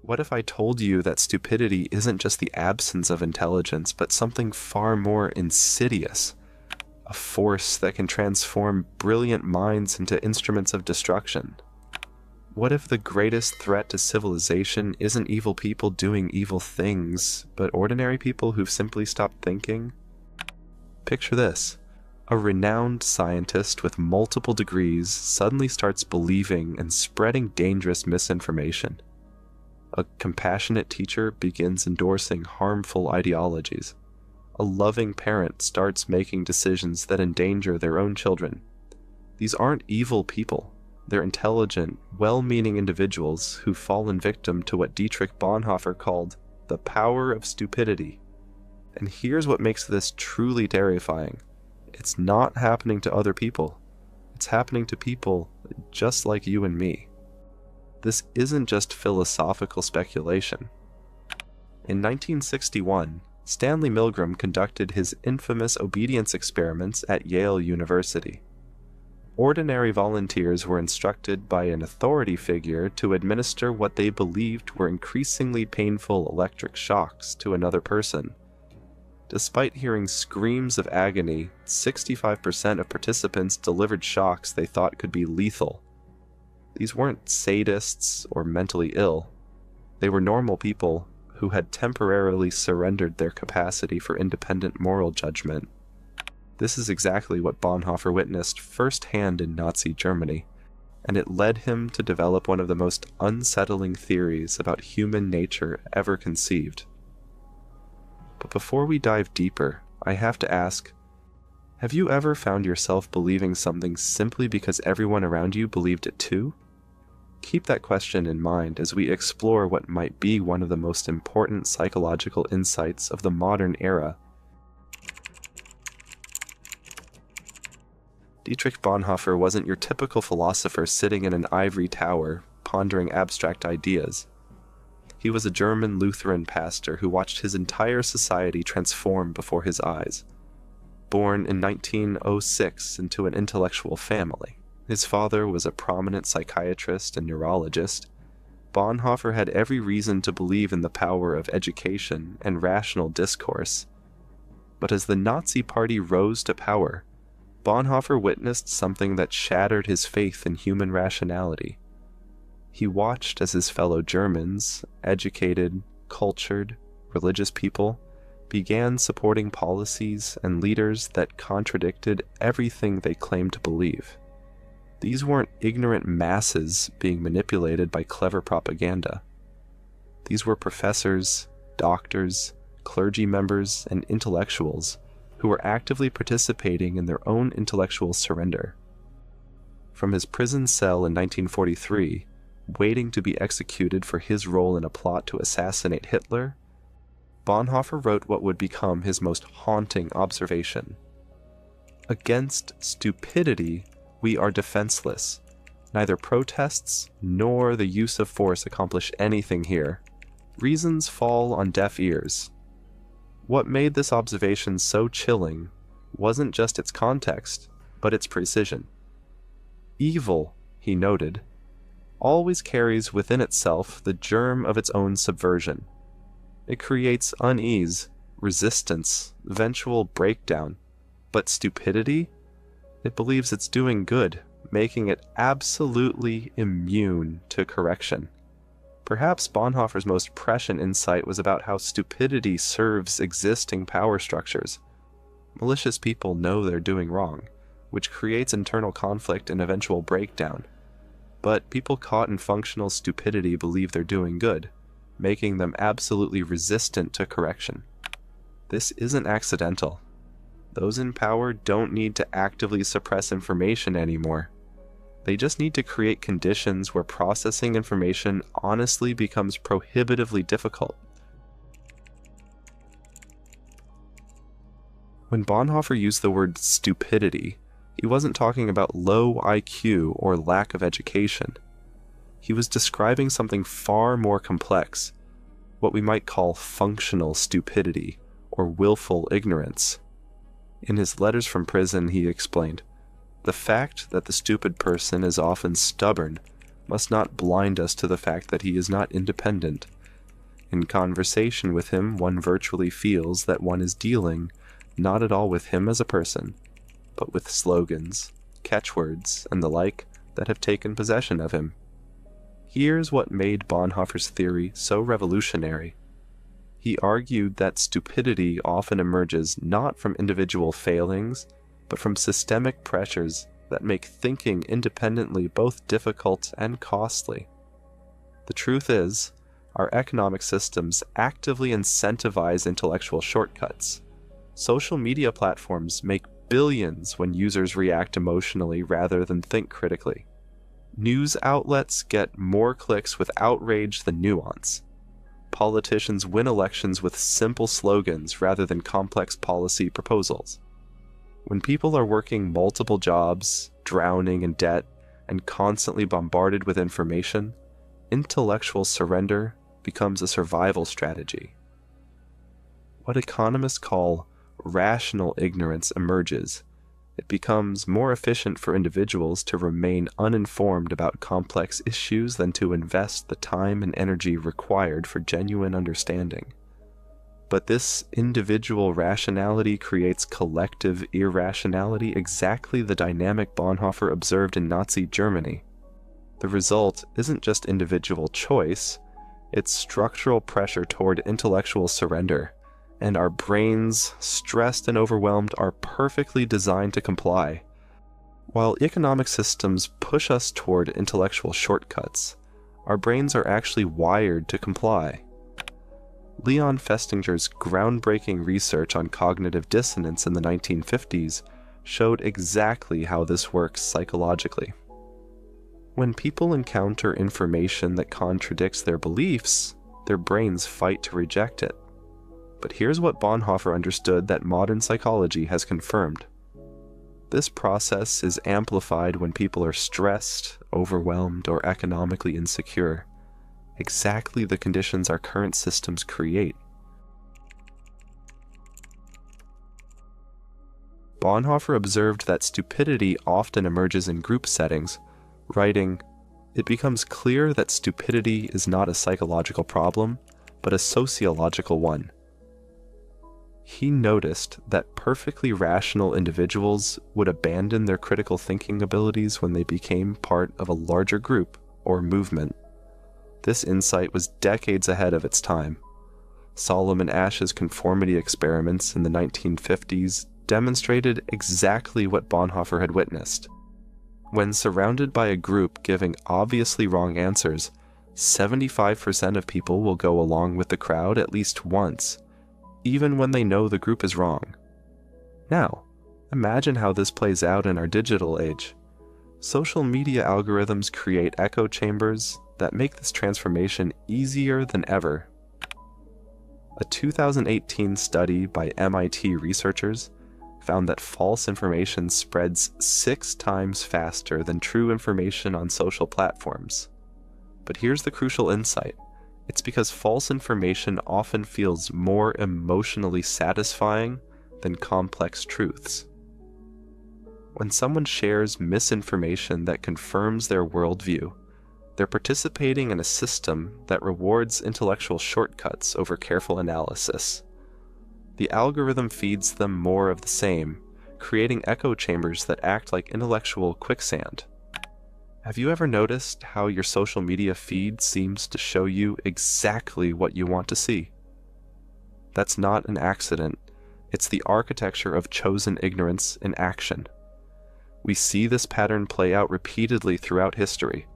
What if I told you that stupidity isn't just the absence of intelligence, but something far more insidious? A force that can transform brilliant minds into instruments of destruction. What if the greatest threat to civilization isn't evil people doing evil things, but ordinary people who've simply stopped thinking? Picture this. A renowned scientist with multiple degrees suddenly starts believing and spreading dangerous misinformation. A compassionate teacher begins endorsing harmful ideologies. A loving parent starts making decisions that endanger their own children. These aren't evil people. They're intelligent, well-meaning individuals who've fallen victim to what Dietrich Bonhoeffer called the power of stupidity. And here's what makes this truly terrifying. It's not happening to other people. It's happening to people just like you and me. This isn't just philosophical speculation. In 1961, Stanley Milgram conducted his infamous obedience experiments at Yale University. Ordinary volunteers were instructed by an authority figure to administer what they believed were increasingly painful electric shocks to another person. Despite hearing screams of agony, 65% of participants delivered shocks they thought could be lethal. These weren't sadists or mentally ill. They were normal people who had temporarily surrendered their capacity for independent moral judgment. This is exactly what Bonhoeffer witnessed firsthand in Nazi Germany, and it led him to develop one of the most unsettling theories about human nature ever conceived. But before we dive deeper, I have to ask, have you ever found yourself believing something simply because everyone around you believed it too? Keep that question in mind as we explore what might be one of the most important psychological insights of the modern era. Dietrich Bonhoeffer wasn't your typical philosopher sitting in an ivory tower, pondering abstract ideas. He was a German Lutheran pastor who watched his entire society transform before his eyes. Born in 1906 into an intellectual family, his father was a prominent psychiatrist and neurologist. Bonhoeffer had every reason to believe in the power of education and rational discourse. But as the Nazi Party rose to power, Bonhoeffer witnessed something that shattered his faith in human rationality. He watched as his fellow Germans, educated, cultured, religious people, began supporting policies and leaders that contradicted everything they claimed to believe. These weren't ignorant masses being manipulated by clever propaganda. These were professors, doctors, clergy members, and intellectuals who were actively participating in their own intellectual surrender. From his prison cell in 1943, waiting to be executed for his role in a plot to assassinate Hitler, Bonhoeffer wrote what would become his most haunting observation. Against stupidity, we are defenseless. Neither protests nor the use of force accomplish anything here. Reasons fall on deaf ears. What made this observation so chilling wasn't just its context, but its precision. Evil, he noted, always carries within itself the germ of its own subversion. It creates unease, resistance, eventual breakdown. But stupidity? It believes it's doing good, making it absolutely immune to correction. Perhaps Bonhoeffer's most prescient insight was about how stupidity serves existing power structures. Malicious people know they're doing wrong, which creates internal conflict and eventual breakdown. But people caught in functional stupidity believe they're doing good, making them absolutely resistant to correction. This isn't accidental. Those in power don't need to actively suppress information anymore. They just need to create conditions where processing information honestly becomes prohibitively difficult. When Bonhoeffer used the word stupidity, he wasn't talking about low IQ or lack of education. He was describing something far more complex, what we might call functional stupidity or willful ignorance. In his letters from prison, he explained, "The fact that the stupid person is often stubborn must not blind us to the fact that he is not independent. In conversation with him, one virtually feels that one is dealing not at all with him as a person, but with slogans, catchwords, and the like that have taken possession of him. Here's what made Bonhoeffer's theory so revolutionary. He argued that stupidity often emerges not from individual failings, but from systemic pressures that make thinking independently both difficult and costly. The truth is, our economic systems actively incentivize intellectual shortcuts. Social media platforms make billions when users react emotionally rather than think critically. News outlets get more clicks with outrage than nuance. Politicians win elections with simple slogans rather than complex policy proposals. When people are working multiple jobs, drowning in debt, and constantly bombarded with information, intellectual surrender becomes a survival strategy. What economists call rational ignorance emerges. It becomes more efficient for individuals to remain uninformed about complex issues than to invest the time and energy required for genuine understanding. But this individual rationality creates collective irrationality, exactly the dynamic Bonhoeffer observed in Nazi Germany. The result isn't just individual choice, it's structural pressure toward intellectual surrender, and our brains, stressed and overwhelmed, are perfectly designed to comply. While economic systems push us toward intellectual shortcuts, our brains are actually wired to comply. Leon Festinger's groundbreaking research on cognitive dissonance in the 1950s showed exactly how this works psychologically. When people encounter information that contradicts their beliefs, their brains fight to reject it. But here's what Bonhoeffer understood that modern psychology has confirmed. This process is amplified when people are stressed, overwhelmed, or economically insecure. Exactly the conditions our current systems create. Bonhoeffer observed that stupidity often emerges in group settings, writing, "It becomes clear that stupidity is not a psychological problem, but a sociological one." He noticed that perfectly rational individuals would abandon their critical thinking abilities when they became part of a larger group or movement. This insight was decades ahead of its time. Solomon Asch's conformity experiments in the 1950s demonstrated exactly what Bonhoeffer had witnessed. When surrounded by a group giving obviously wrong answers, 75% of people will go along with the crowd at least once, even when they know the group is wrong. Now, imagine how this plays out in our digital age. Social media algorithms create echo chambers that make this transformation easier than ever. A 2018 study by MIT researchers found that false information spreads 6 times faster than true information on social platforms. But here's the crucial insight. It's because false information often feels more emotionally satisfying than complex truths. When someone shares misinformation that confirms their worldview, they're participating in a system that rewards intellectual shortcuts over careful analysis. The algorithm feeds them more of the same, creating echo chambers that act like intellectual quicksand. Have you ever noticed how your social media feed seems to show you exactly what you want to see? That's not an accident. It's the architecture of chosen ignorance in action. We see this pattern play out repeatedly throughout history.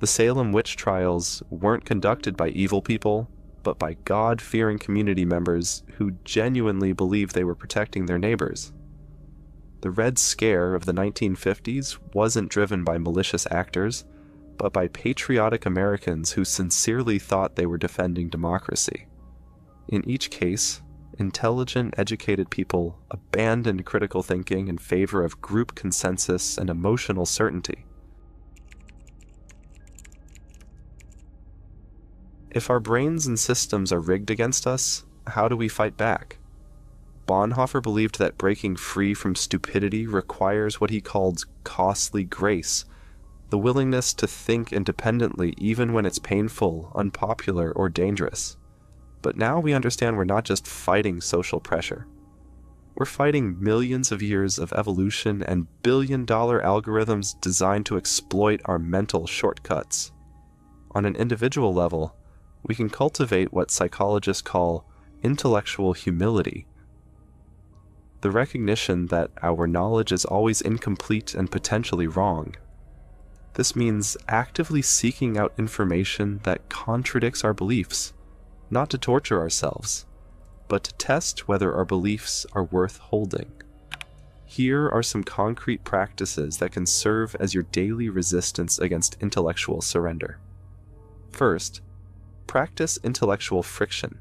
The Salem witch trials weren't conducted by evil people, but by God-fearing community members who genuinely believed they were protecting their neighbors. The Red Scare of the 1950s wasn't driven by malicious actors, but by patriotic Americans who sincerely thought they were defending democracy. In each case, intelligent, educated people abandoned critical thinking in favor of group consensus and emotional certainty. If our brains and systems are rigged against us, how do we fight back? Bonhoeffer believed that breaking free from stupidity requires what he called costly grace, the willingness to think independently even when it's painful, unpopular, or dangerous. But now we understand we're not just fighting social pressure. We're fighting millions of years of evolution and billion-dollar algorithms designed to exploit our mental shortcuts. On an individual level, we can cultivate what psychologists call intellectual humility, the recognition that our knowledge is always incomplete and potentially wrong. This means actively seeking out information that contradicts our beliefs, not to torture ourselves, but to test whether our beliefs are worth holding. Here are some concrete practices that can serve as your daily resistance against intellectual surrender. First, practice intellectual friction.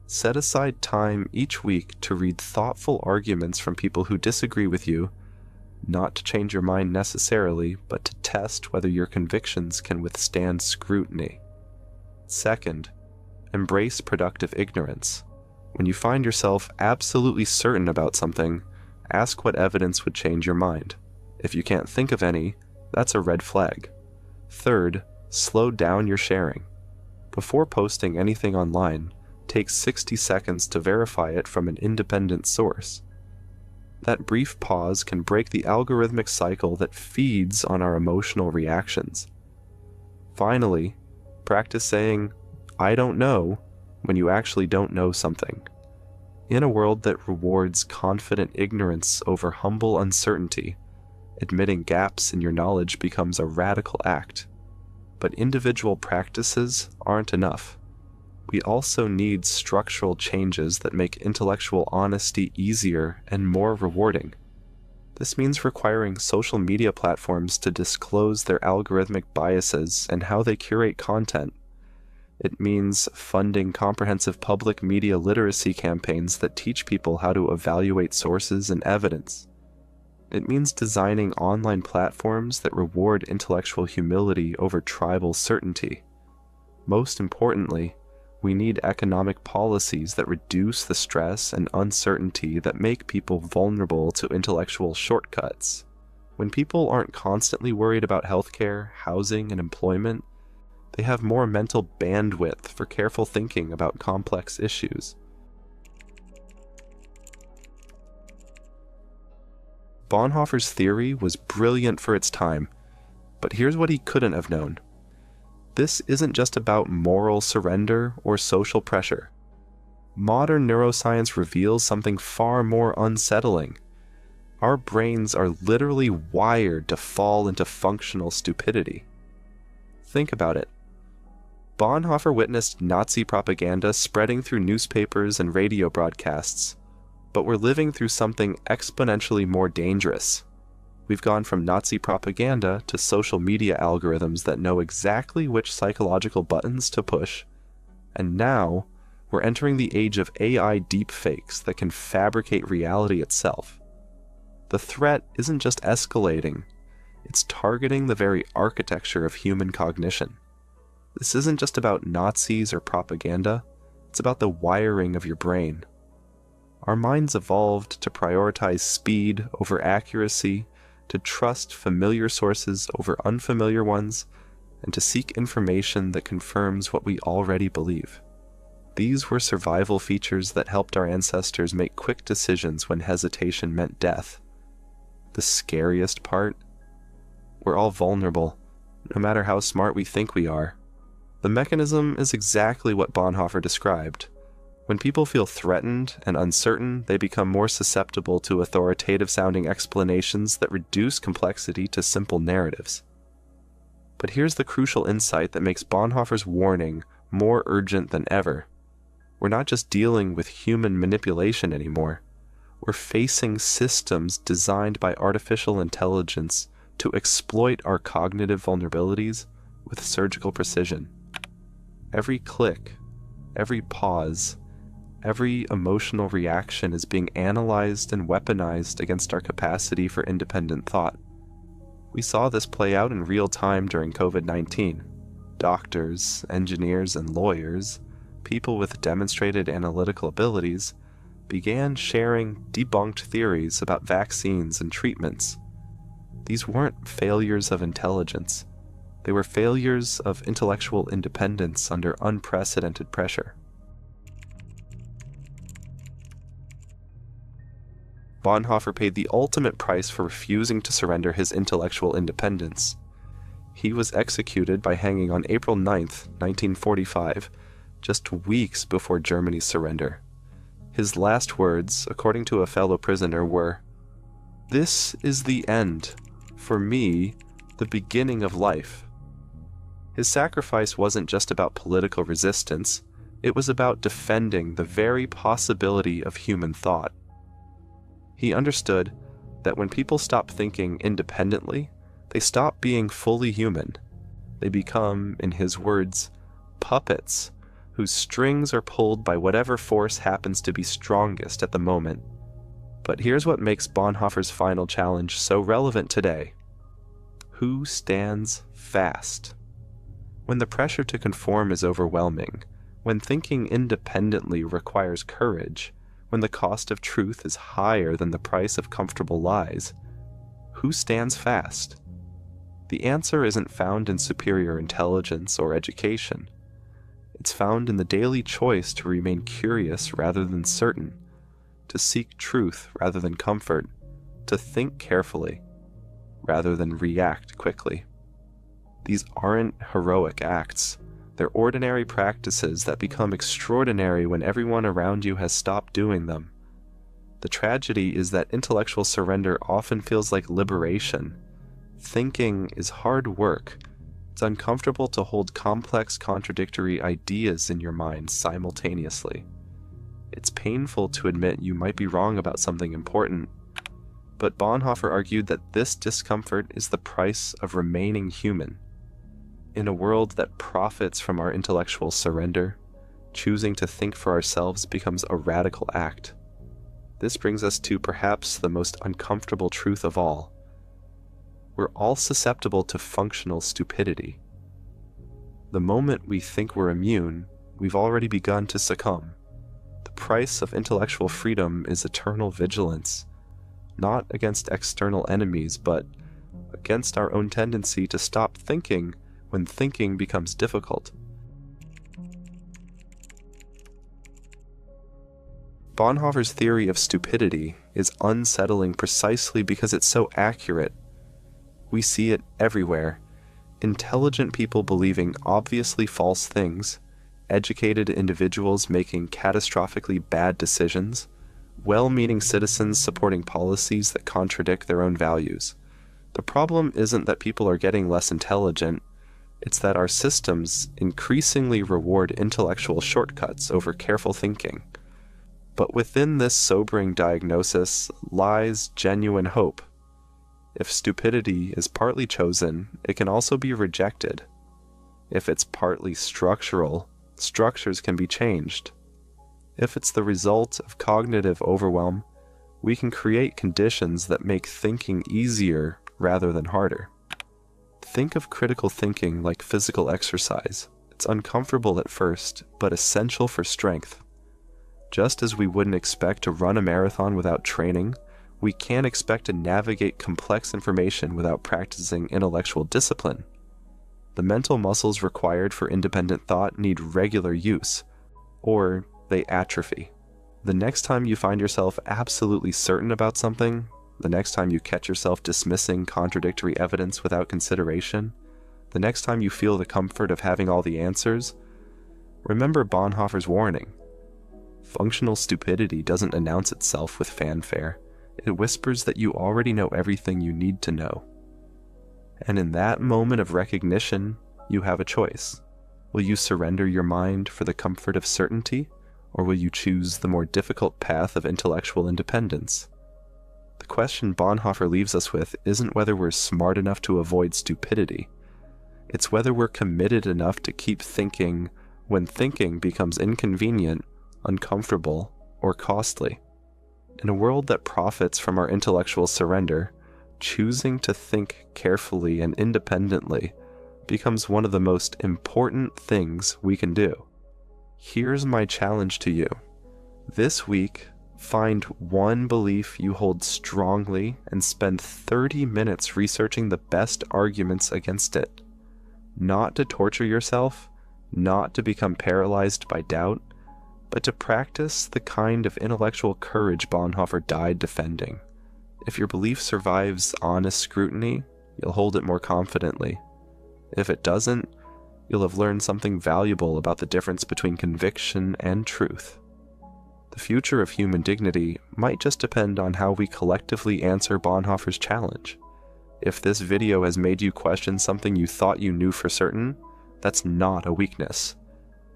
Set aside time each week to read thoughtful arguments from people who disagree with you, not to change your mind necessarily, but to test whether your convictions can withstand scrutiny. Second, embrace productive ignorance. When you find yourself absolutely certain about something, ask what evidence would change your mind. If you can't think of any, that's a red flag. Third, slow down your sharing. Before posting anything online, take 60 seconds to verify it from an independent source. That brief pause can break the algorithmic cycle that feeds on our emotional reactions. Finally, practice saying, "I don't know," when you actually don't know something. In a world that rewards confident ignorance over humble uncertainty, admitting gaps in your knowledge becomes a radical act. But individual practices aren't enough. We also need structural changes that make intellectual honesty easier and more rewarding. This means requiring social media platforms to disclose their algorithmic biases and how they curate content. It means funding comprehensive public media literacy campaigns that teach people how to evaluate sources and evidence. It means designing online platforms that reward intellectual humility over tribal certainty. Most importantly, we need economic policies that reduce the stress and uncertainty that make people vulnerable to intellectual shortcuts. When people aren't constantly worried about healthcare, housing, and employment, they have more mental bandwidth for careful thinking about complex issues. Bonhoeffer's theory was brilliant for its time, but here's what he couldn't have known. This isn't just about moral surrender or social pressure. Modern neuroscience reveals something far more unsettling. Our brains are literally wired to fall into functional stupidity. Think about it. Bonhoeffer witnessed Nazi propaganda spreading through newspapers and radio broadcasts, but we're living through something exponentially more dangerous. We've gone from Nazi propaganda to social media algorithms that know exactly which psychological buttons to push, and now we're entering the age of AI deepfakes that can fabricate reality itself. The threat isn't just escalating, it's targeting the very architecture of human cognition. This isn't just about Nazis or propaganda, it's about the wiring of your brain. Our minds evolved to prioritize speed over accuracy, to trust familiar sources over unfamiliar ones, and to seek information that confirms what we already believe. These were survival features that helped our ancestors make quick decisions when hesitation meant death. The scariest part? We're all vulnerable, no matter how smart we think we are. The mechanism is exactly what Bonhoeffer described. When people feel threatened and uncertain, they become more susceptible to authoritative-sounding explanations that reduce complexity to simple narratives. But here's the crucial insight that makes Bonhoeffer's warning more urgent than ever. We're not just dealing with human manipulation anymore. We're facing systems designed by artificial intelligence to exploit our cognitive vulnerabilities with surgical precision. Every click, every pause, every emotional reaction is being analyzed and weaponized against our capacity for independent thought. We saw this play out in real time during COVID-19. Doctors, engineers, and lawyers, people with demonstrated analytical abilities, began sharing debunked theories about vaccines and treatments. These weren't failures of intelligence. They were failures of intellectual independence under unprecedented pressure. Bonhoeffer paid the ultimate price for refusing to surrender his intellectual independence. He was executed by hanging on April 9, 1945, just weeks before Germany's surrender. His last words, according to a fellow prisoner, were, "This is the end. For me, the beginning of life." His sacrifice wasn't just about political resistance, it was about defending the very possibility of human thought. He understood that when people stop thinking independently, they stop being fully human. They become, in his words, puppets whose strings are pulled by whatever force happens to be strongest at the moment. But here's what makes Bonhoeffer's final challenge so relevant today. Who stands fast? When the pressure to conform is overwhelming, when thinking independently requires courage, when the cost of truth is higher than the price of comfortable lies, who stands fast? The answer isn't found in superior intelligence or education. It's found in the daily choice to remain curious rather than certain, to seek truth rather than comfort, to think carefully rather than react quickly. These aren't heroic acts. They're ordinary practices that become extraordinary when everyone around you has stopped doing them. The tragedy is that intellectual surrender often feels like liberation. Thinking is hard work. It's uncomfortable to hold complex, contradictory ideas in your mind simultaneously. It's painful to admit you might be wrong about something important. But Bonhoeffer argued that this discomfort is the price of remaining human. In a world that profits from our intellectual surrender, choosing to think for ourselves becomes a radical act. This brings us to perhaps the most uncomfortable truth of all. We're all susceptible to functional stupidity. The moment we think we're immune, we've already begun to succumb. The price of intellectual freedom is eternal vigilance, not against external enemies, but against our own tendency to stop thinking when thinking becomes difficult. Bonhoeffer's theory of stupidity is unsettling precisely because it's so accurate. We see it everywhere. Intelligent people believing obviously false things, educated individuals making catastrophically bad decisions, well-meaning citizens supporting policies that contradict their own values. The problem isn't that people are getting less intelligent, it's that our systems increasingly reward intellectual shortcuts over careful thinking. But within this sobering diagnosis lies genuine hope. If stupidity is partly chosen, it can also be rejected. If it's partly structural, structures can be changed. If it's the result of cognitive overwhelm, we can create conditions that make thinking easier rather than harder. Think of critical thinking like physical exercise. It's uncomfortable at first, but essential for strength. Just as we wouldn't expect to run a marathon without training, we can't expect to navigate complex information without practicing intellectual discipline. The mental muscles required for independent thought need regular use, or they atrophy. The next time you find yourself absolutely certain about something, the next time you catch yourself dismissing contradictory evidence without consideration, the next time you feel the comfort of having all the answers, remember Bonhoeffer's warning. Functional stupidity doesn't announce itself with fanfare. It whispers that you already know everything you need to know. And in that moment of recognition, you have a choice. Will you surrender your mind for the comfort of certainty, or will you choose the more difficult path of intellectual independence? The question Bonhoeffer leaves us with isn't whether we're smart enough to avoid stupidity. It's whether we're committed enough to keep thinking when thinking becomes inconvenient, uncomfortable, or costly. In a world that profits from our intellectual surrender, choosing to think carefully and independently becomes one of the most important things we can do. Here's my challenge to you. This week, Find one belief you hold strongly and spend 30 minutes researching the best arguments against it. Not to torture yourself, not to become paralyzed by doubt, but to practice the kind of intellectual courage Bonhoeffer died defending. If your belief survives honest scrutiny, you'll hold it more confidently. If it doesn't, you'll have learned something valuable about the difference between conviction and truth. The future of human dignity might just depend on how we collectively answer Bonhoeffer's challenge. If this video has made you question something you thought you knew for certain, that's not a weakness.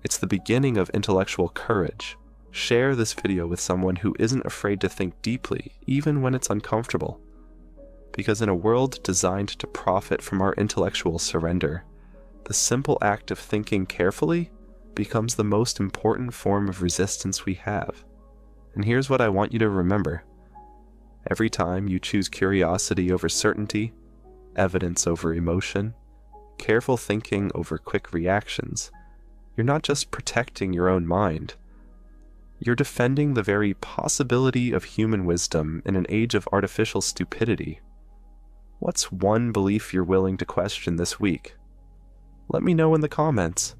It's the beginning of intellectual courage. Share this video with someone who isn't afraid to think deeply, even when it's uncomfortable. Because in a world designed to profit from our intellectual surrender, the simple act of thinking carefully becomes the most important form of resistance we have. And here's what I want you to remember. Every time you choose curiosity over certainty, evidence over emotion, careful thinking over quick reactions, you're not just protecting your own mind. You're defending the very possibility of human wisdom in an age of artificial stupidity. What's one belief you're willing to question this week? Let me know in the comments.